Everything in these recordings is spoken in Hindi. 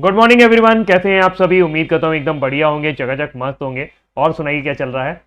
गुड मॉर्निंग एवरीवन, कैसे हैं आप सभी। उम्मीद करता हूँ एकदम बढ़िया होंगे, चकाचक मस्त होंगे। और सुनाइए क्या चल रहा है,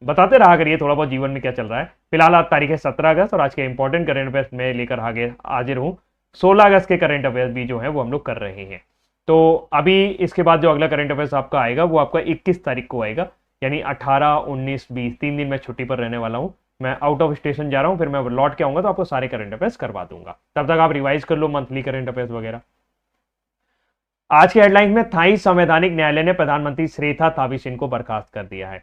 बताते रहा करिए थोड़ा बहुत जीवन में क्या चल रहा है। फिलहाल आज तारीख है 17 अगस्त और आज के इंपॉर्टेंट करंट अफेयर्स में लेकर आगे हाजिर हूँ। 16 अगस्त के करंट अफेयर्स भी जो है वो हम लोग कर रहे हैं। तो अभी इसके बाद जो अगला करंट अफेयर्स आपका आएगा वो आपका 21 तारीख को आएगा, यानी 18, 19, 20 3 दिन मैं छुट्टी पर रहने वाला हूँ। मैं आउट ऑफ स्टेशन जा रहा हूँ, फिर मैं लौट के आऊंगा तो आपको सारे करंट अफेयर्स करवा दूंगा। तब तक आप रिवाइज कर लो मंथली करंट अफेयर्स वगैरह। आज की हेडलाइन में थाई संवैधानिक न्यायालय ने प्रधानमंत्री श्रेथा थाविसिन को बर्खास्त कर दिया है।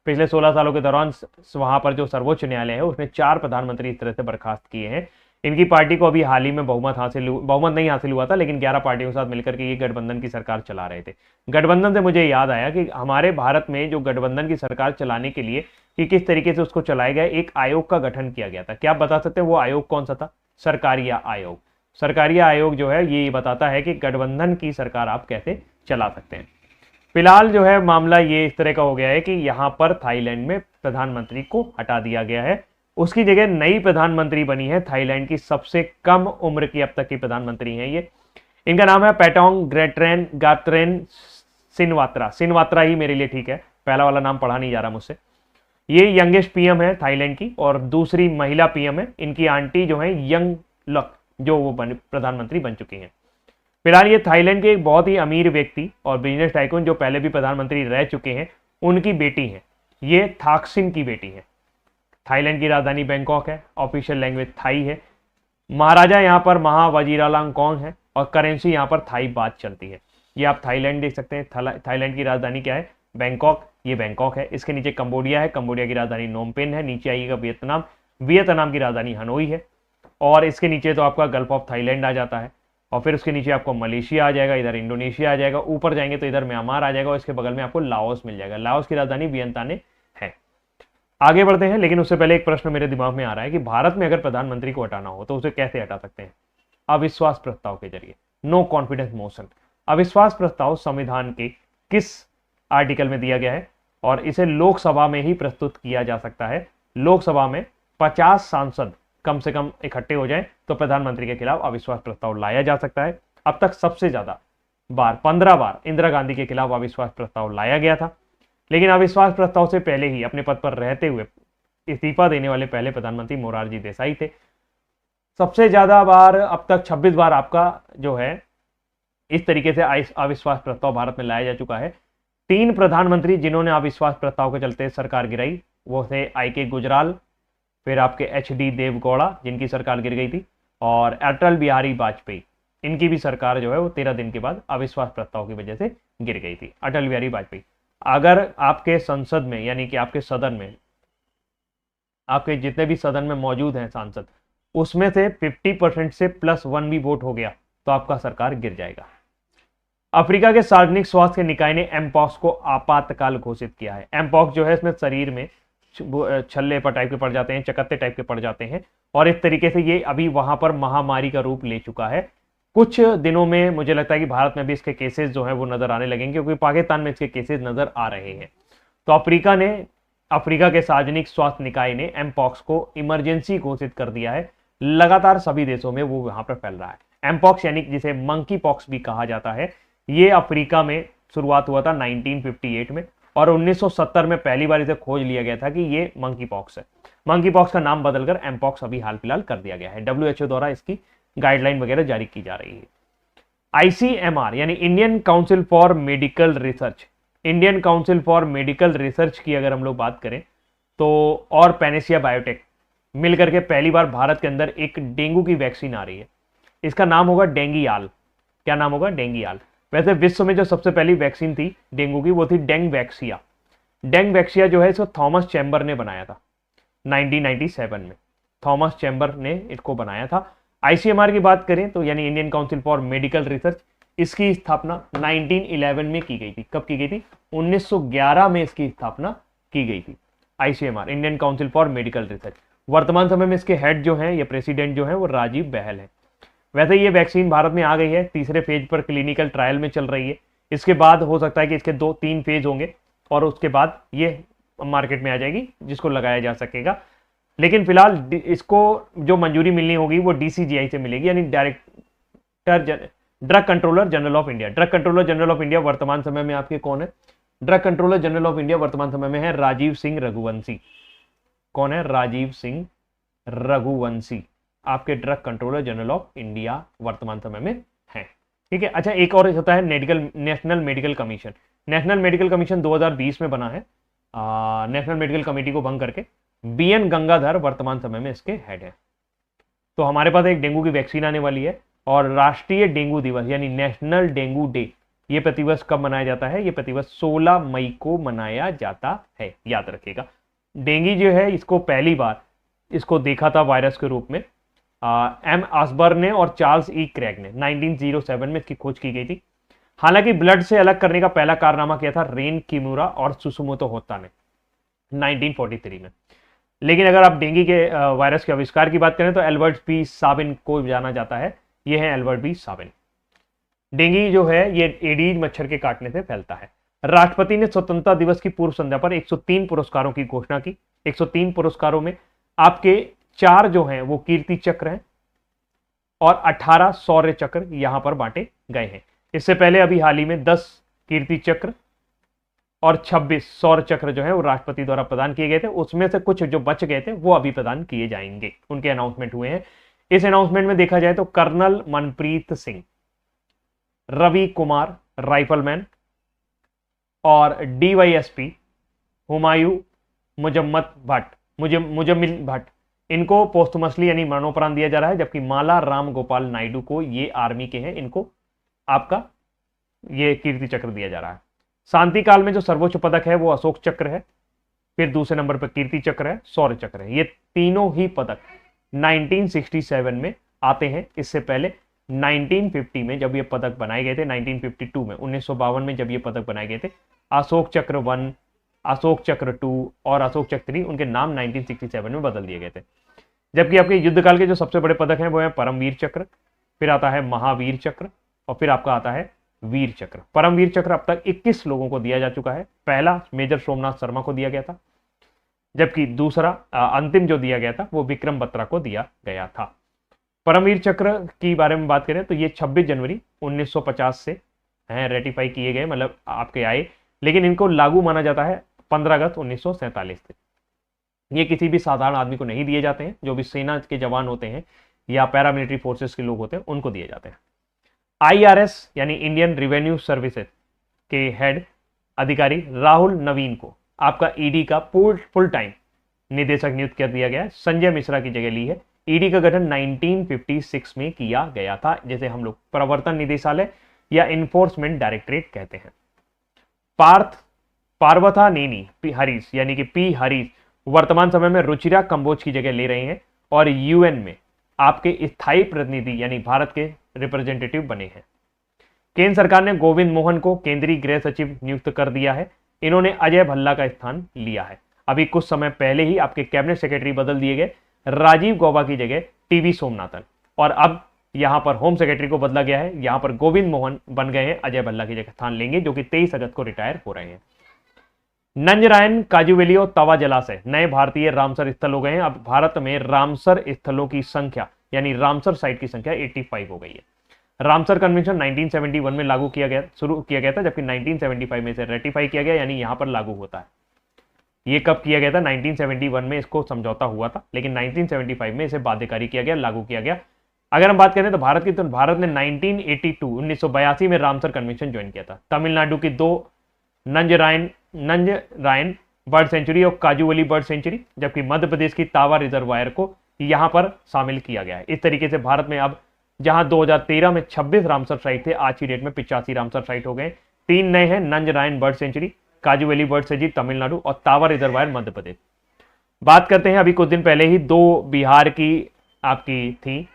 पिछले 16 सालों के दौरान वहां पर जो सर्वोच्च न्यायालय है उसने 4 प्रधानमंत्री इस तरह से बर्खास्त किए हैं। इनकी पार्टी को अभी हाल ही में बहुमत नहीं हासिल हुआ था, लेकिन 11 पार्टियों के साथ मिलकर के ये गठबंधन की सरकार चला रहे थे। गठबंधन से मुझे याद आया कि हमारे भारत में जो गठबंधन की सरकार चलाने के लिए कि किस तरीके से उसको चलाया गया, एक आयोग का गठन किया गया था। क्या आप बता सकते हैं वो आयोग कौन सा था? सरकारिया आयोग। सरकारिया आयोग जो है ये बताता है कि गठबंधन की सरकार आप कैसे चला सकते हैं। फिलहाल जो है मामला ये इस तरह का हो गया है कि यहां पर थाईलैंड में प्रधानमंत्री को हटा दिया गया है। उसकी जगह नई प्रधानमंत्री बनी है, थाईलैंड की सबसे कम उम्र की अब तक की प्रधानमंत्री है ये। इनका नाम है पैटोंग ग्रेट्रेन गात्रेन सिनवात्रा। सिनवात्रा ही मेरे लिए ठीक है, पहला वाला नाम पढ़ा नहीं जा रहा मुझसे। ये यंगेस्ट पीएम है थाईलैंड की और दूसरी महिला पीएम है। इनकी आंटी जो है यंग लक जो वो प्रधानमंत्री बन चुकी हैं। फिलहाल ये थाईलैंड के एक बहुत ही अमीर व्यक्ति और बिजनेस टाइकून जो पहले भी प्रधानमंत्री रह चुके हैं उनकी बेटी है। ये थाकसिन की बेटी है। थाईलैंड की राजधानी बैंकॉक है, ऑफिशियल लैंग्वेज थाई है। महाराजा यहाँ पर महावजीरालांगकॉर्न है और करेंसी यहाँ पर थाई बात चलती है। ये आप थाईलैंड देख सकते हैं। थाईलैंड की राजधानी क्या है? बैंकॉक। ये बैंकॉक है। इसके नीचे कंबोडिया है, कंबोडिया की राजधानी नोमपेन है। नीचे आइएगा वियतनाम, वियतनाम की राजधानी हनोई है। और इसके नीचे तो आपका गल्फ ऑफ थाईलैंड आ जाता है और फिर उसके नीचे आपको मलेशिया आ जाएगा, इधर इंडोनेशिया आ जाएगा, ऊपर जाएंगे तो इधर म्यांमार आ जाएगा और इसके बगल में आपको लाओस मिल जाएगा। लाओस की राजधानी वियंताने है। आगे बढ़ते हैं, लेकिन उससे पहले एक प्रश्न मेरे दिमाग में आ रहा है कि भारत में अगर प्रधानमंत्री को हटाना हो तो उसे कैसे हटा सकते हैं? अविश्वास प्रस्ताव के जरिए, नो कॉन्फिडेंस मोशन। अविश्वास प्रस्ताव संविधान के किस आर्टिकल में दिया गया है और इसे लोकसभा में ही प्रस्तुत किया जा सकता है। लोकसभा में 50 सांसद कम से कम इकट्ठे हो जाएं तो प्रधानमंत्री के खिलाफ अविश्वास प्रस्ताव लाया जा सकता है। अब तक सबसे ज्यादा बार 15 बार इंदिरा गांधी के खिलाफ अविश्वास प्रस्ताव लाया गया था, लेकिन अविश्वास प्रस्ताव से पहले ही अपने पद पर रहते हुए इस्तीफा देने वाले पहले प्रधानमंत्री मोरारजी देसाई थे। सबसे ज्यादा बार अब तक 26 बार आपका जो है इस तरीके से अविश्वास प्रस्ताव भारत में लाया जा चुका है। 3 प्रधानमंत्री जिन्होंने अविश्वास प्रस्ताव के चलते सरकार गिराई वो थे आई.के. गुजराल, फिर आपके एच.डी. देवगौड़ा जिनकी सरकार गिर गई थी, और अटल बिहारी वाजपेयी। इनकी भी सरकार जो है वो 13 दिन के बाद अविश्वास प्रस्ताव की वजह से गिर गई थी। अटल बिहारी वाजपेयी। अगर आपके संसद में यानी कि आपके सदन में, आपके जितने भी सदन में मौजूद हैं सांसद, उसमें से 50% से +1 भी वोट हो गया तो आपका सरकार गिर जाएगा। अफ्रीका के सार्वजनिक स्वास्थ्य निकाय ने एमपॉक्स को आपातकाल घोषित किया है। एमपॉक्स जो है इसमें शरीर में छल्ले पर टाइप के पड़ जाते हैं, चकत्ते टाइप के पड़ जाते हैं और इस तरीके से ये अभी वहां पर महामारी का रूप ले चुका है। कुछ दिनों में मुझे लगता है कि भारत में भी इसके केसेस जो है वो नजर आने लगेंगे, क्योंकि पाकिस्तान में इसके केसेस नजर आ रहे हैं। तो अफ्रीका के सार्वजनिक स्वास्थ्य निकाय ने एमपॉक्स को इमरजेंसी घोषित कर दिया है। लगातार सभी देशों में वो वहां पर फैल रहा है। एमपॉक्स यानी जिसे मंकी पॉक्स भी कहा जाता है, ये अफ्रीका में शुरुआत हुआ था 1958 में और 1970 में पहली बार इसे खोज लिया गया था कि ये मंकी पॉक्स है। मंकी पॉक्स का नाम बदलकर एमपॉक्स अभी हाल फिलहाल कर दिया गया है। WHO द्वारा इसकी गाइडलाइन वगैरह जारी की जा रही है। ICMR यानी Indian council for medical research, Indian council for medical research की अगर हम लोग बात करें तो, और पैनेसिया बायोटेक मिलकर के पहली बार भारत के अंदर एक डेंगू की वैक्सीन आ रही है। इसका नाम होगा डेंगियाल। क्या नाम होगा? डेंगियाल। वैसे विश्व में जो सबसे पहली वैक्सीन थी डेंगू की वो थी डेंगवैक्सिया। डेंगवैक्सिया जो है इसको थॉमस चैम्बर ने बनाया था 1997 में। थॉमस चैम्बर ने इसको बनाया था। ICMR की बात करें तो यानी Indian council for medical research, इसकी स्थापना 1911 में की गई थी। कब की गई थी? 1911 में इसकी स्थापना की गई थी। ICMR Indian council for medical research. वर्तमान समय में इसके हेड जो हैं, ये प्रेसिडेंट जो है वो राजीव बहल है। वैसे ये वैक्सीन भारत में आ गई है, तीसरे फेज पर क्लिनिकल ट्रायल में चल रही है। इसके बाद हो सकता है कि इसके 2-3 फेज होंगे और उसके बाद ये मार्केट में आ जाएगी जिसको लगाया जा सकेगा। लेकिन फिलहाल इसको जो मंजूरी मिलनी होगी वो DCGI से मिलेगी, यानी drug controller general of India, drug controller general of India वर्तमान समय में आपके कौन है? Drug controller general of India वर्तमान समय में है राजीव सिंह रघुवंशी। कौन है? राजीव सिंह रघुवंशी आपके drug controller general of India वर्तमान समय में है। ठीक है। अच्छा, एक और होता है national medical commission. National medical commission 2020 में बना है। नेशनल मेडिकल कमेटी को भंग करके बीएन गंगाधर वर्तमान समय में इसके हेड है। तो हमारे पास एक डेंगू की वैक्सीन आने वाली है और राष्ट्रीय डेंगू दिवस यानी नेशनल डेंगू डे, ये प्रतिवर्ष कब मनाया जाता है? ये प्रतिवर्ष 16 मई को मनाया जाता है, याद रखिएगा। डेंगू जो है इसको पहली बार इसको देखा था वायरस के रूप में एम आसबर्न ने और चार्ल्स ई क्रैग ने 1907 में इसकी खोज की गई थी। हालांकि ब्लड से अलग करने का पहला कारनामा किया था रेन किमुरा और सुसुमोतो होता ने 1943 में। लेकिन अगर आप डेंगू के वायरस के आविष्कार की बात करें तो एल्बर्ट बी साबिन को जाना जाता है। ये है एल्बर्ट बी साबिन। डेंगू जो है ये एडीज मच्छर के काटने से फैलता है। राष्ट्रपति ने स्वतंत्रता दिवस की पूर्व संध्या पर 103 पुरस्कारों की घोषणा की। 103 पुरस्कारों में आपके 4 जो हैं वो कीर्ति चक्र हैं और 18 शौर्य चक्र यहां पर बांटे गए हैं। इससे पहले अभी हाल ही में 10 कीर्ति चक्र और 26 शौर्य चक्र जो है वो राष्ट्रपति द्वारा प्रदान किए गए थे। उसमें से कुछ जो बच गए थे वो अभी प्रदान किए जाएंगे, उनके अनाउंसमेंट हुए हैं। इस अनाउंसमेंट में देखा जाए तो कर्नल मनप्रीत सिंह, रवि कुमार राइफलमैन और डीवाईएसपी हुमायूं मुजम्मिल भट्ट इनको पोस्टमसली यानी मरणोपरांत दिया जा रहा है। जबकि माला राम गोपाल नायडू को, ये आर्मी के हैं, इनको आपका ये कीर्ति चक्र दिया जा रहा है। शांति काल में जो सर्वोच्च पदक है वो अशोक चक्र है, फिर दूसरे नंबर पर कीर्ति चक्र है, शौर्य चक्र है। ये तीनों ही पदक 1967 में आते हैं। इससे पहले 1950 में जब ये पदक बनाए गए थे, 1952 में 1952 में जब ये पदक बनाए गए थे, अशोक चक्र 1, अशोक चक्र 2 और अशोक चक्र 3 उनके नाम 1967 में बदल दिए गए थे। जबकि आपके युद्धकाल के जो सबसे बड़े पदक हैं वो है परमवीर चक्र, फिर आता है महावीर चक्र और फिर आपका आता है वीर चक्र। परमवीर चक्र अब तक 21 लोगों को दिया जा चुका है। पहला मेजर सोमनाथ शर्मा को दिया गया था, जबकि दूसरा अंतिम जो दिया गया था वो विक्रम बत्रा को दिया गया था। परमवीर चक्र की बारे में बात करें तो ये 26 जनवरी 1950 से हैं रेटिफाई किए गए, मतलब आपके आए, लेकिन इनको लागू माना जाता है 15 अगस्त 1947 से। ये किसी भी साधारण आदमी को नहीं दिए जाते हैं, जो भी सेना के जवान होते हैं या पैरामिलिट्री फोर्सेस के लोग होते हैं उनको दिए जाते हैं। IRS यानी इंडियन रिवेन्यू सर्विसेज के हेड अधिकारी राहुल नवीन को आपका ईडी का फुल टाइम निदेशक नियुक्त कर दिया गया है। संजय मिश्रा की जगह ली है। ईडी का गठन 1956 में किया गया था, जैसे हम लोग प्रवर्तन निदेशालय या इन्फोर्समेंट डायरेक्टरेट कहते हैं। पार्वथा नेनी हरीश यानी कि पी हरीश वर्तमान समय में रुचिरा कंबोज की जगह ले रहे हैं और यूएन में आपके स्थायी प्रतिनिधि यानी भारत के रिप्रेजेंटेटिव बने हैं। केंद्र सरकार ने गोविंद मोहन को केंद्रीय गृह सचिव नियुक्त कर दिया है। इन्होंने अजय भल्ला का स्थान लिया है। अभी कुछ समय पहले ही आपके कैबिनेट सेक्रेटरी बदल दिए गए, राजीव गौबा की जगह टीवी सोमनाथन, और अब यहां पर होम सेक्रेटरी को बदला गया है। यहां पर गोविंद मोहन बन गए हैं, अजय भल्ला की जगह स्थान लेंगे, जो कि 23 अगस्त को रिटायर हो रहे हैं। नंजरायन, काजूवेली और तवा जलाशय नए भारतीय रामसर स्थल हो गए हैं। अब भारत में रामसर स्थलों की संख्या यानी रामसर साइट की संख्या 85 हो गई है। रामसर कन्वेंशन 1971 में लागू किया गया, शुरू किया गया था, जबकि 1975 में इसे रेटिफाई किया गया, यानी यहां पर लागू होता है। ये कब किया गया था? 1971 में इसको समझौता हुआ था, लेकिन 1975 में इसे बाध्यकारी किया गया, लागू किया गया। अगर हम बात करें तो भारत की, तो भारत ने 1982 में रामसर कन्वेंशन ज्वाइन किया था। तमिलनाडु की 2 नंजरायन बर्ड सेंचुरी और काजूवली बर्ड सेंचुरी, जबकि मध्य प्रदेश की तावा रिजर्वायर को यहां पर शामिल किया गया है। इस तरीके से भारत में अब जहां 2013 में 26 रामसर साइट थे, आज की डेट में 85 रामसर साइट हो गए। 3 नए हैं, Nanjarayan bird sanctuary, Kazhuveli bird sanctuary Tamil Nadu और तावा रिजर्वायर मध्य प्रदेश। बात करते हैं, अभी कुछ दिन पहले ही 2 बिहार की आपकी थी,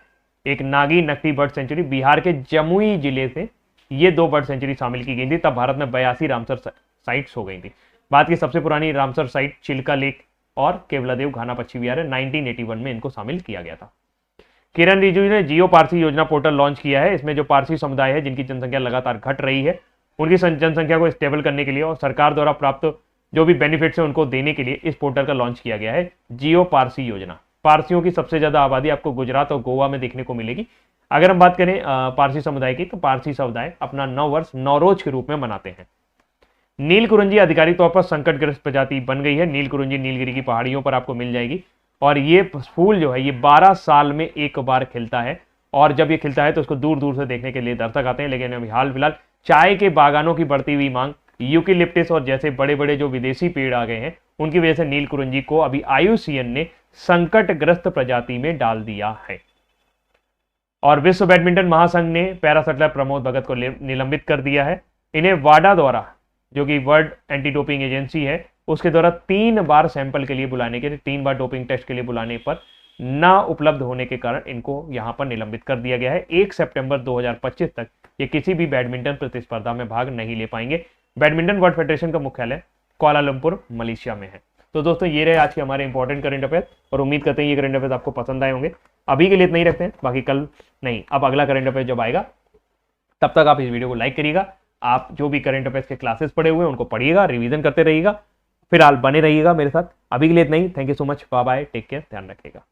एक नागी नकटी बर्ड सेंचुरी, बिहार के जमुई जिले से ये 2 बर्ड सेंचुरी शामिल की गई थी। तब भारत में 82 रामसर साइट्स हो गई थी। बात की सबसे पुरानी रामसर साइट चिल्का लेक और केवलादेव घाना पक्षी विहार है, 1981 में इनको शामिल किया गया था। किरण रिजिजू ने जियो पारसी योजना पोर्टल लॉन्च किया है। इसमें जो पारसी समुदाय है जिनकी जनसंख्या लगातार घट रही है, उनकी जनसंख्या को स्टेबल करने के लिए और सरकार द्वारा प्राप्त जो भी बेनिफिट्स है उनको देने के लिए इस पोर्टल का लॉन्च किया गया है, जियो पारसी योजना। पारसियों की सबसे ज्यादा आबादी आपको गुजरात और गोवा में देखने को मिलेगी। अगर हम बात करें पारसी समुदाय की, तो पारसी समुदाय अपना नव वर्ष नौरोज के रूप में मनाते हैं। नील कुरुंजी आधिकारिक तौर पर संकटग्रस्त प्रजाति बन गई है। नील कुरुंजी नीलगिरी की पहाड़ियों पर आपको मिल जाएगी और ये फूल जो है ये 12 साल में एक बार खिलता है और जब ये खिलता है तो उसको दूर दूर से देखने के लिए दर्शक आते हैं। लेकिन अभी हाल फिलहाल चाय के बागानों की बढ़ती हुई मांग, यूकेलिप्टिस और जैसे बड़े बड़े जो विदेशी पेड़ आ गए हैं उनकी वजह से नील कुरुंजी को अभी IUCN ने संकटग्रस्त प्रजाति में डाल दिया है। और विश्व बैडमिंटन महासंघ ने पैरा शटलर प्रमोद भगत को निलंबित कर दिया है। इन्हें वाडा द्वारा, जो कि वर्ल्ड एंटी डोपिंग एजेंसी है, उसके द्वारा 3 बार सैंपल के लिए बुलाने के 3 बार डोपिंग टेस्ट के लिए बुलाने पर ना उपलब्ध होने के कारण इनको यहां पर निलंबित कर दिया गया है। 1 सितंबर 2025 तक ये किसी भी बैडमिंटन प्रतिस्पर्धा में भाग नहीं ले पाएंगे। बैडमिंटन वर्ल्ड फेडरेशन का मुख्यालय कुआलालंपुर मलेशिया में है। तो दोस्तों ये रहे आज के हमारे इंपॉर्टेंट करंट अफेयर और उम्मीद करते हैं ये करंट अफेयर आपको पसंद आए होंगे। अभी के लिए इतना ही रखते हैं, बाकी कल नहीं, अब अगला करंट अफेयर जब आएगा तब तक आप इस वीडियो को लाइक करिएगा। आप जो भी करंट अफेयर्स के क्लासेस पढ़े हुए हैं उनको पढ़िएगा, रिवीजन करते रहिएगा, फिलहाल बने रहिएगा मेरे साथ। अभी के लिए इतना ही, thank you so much, bye bye, take care, ध्यान रखिएगा।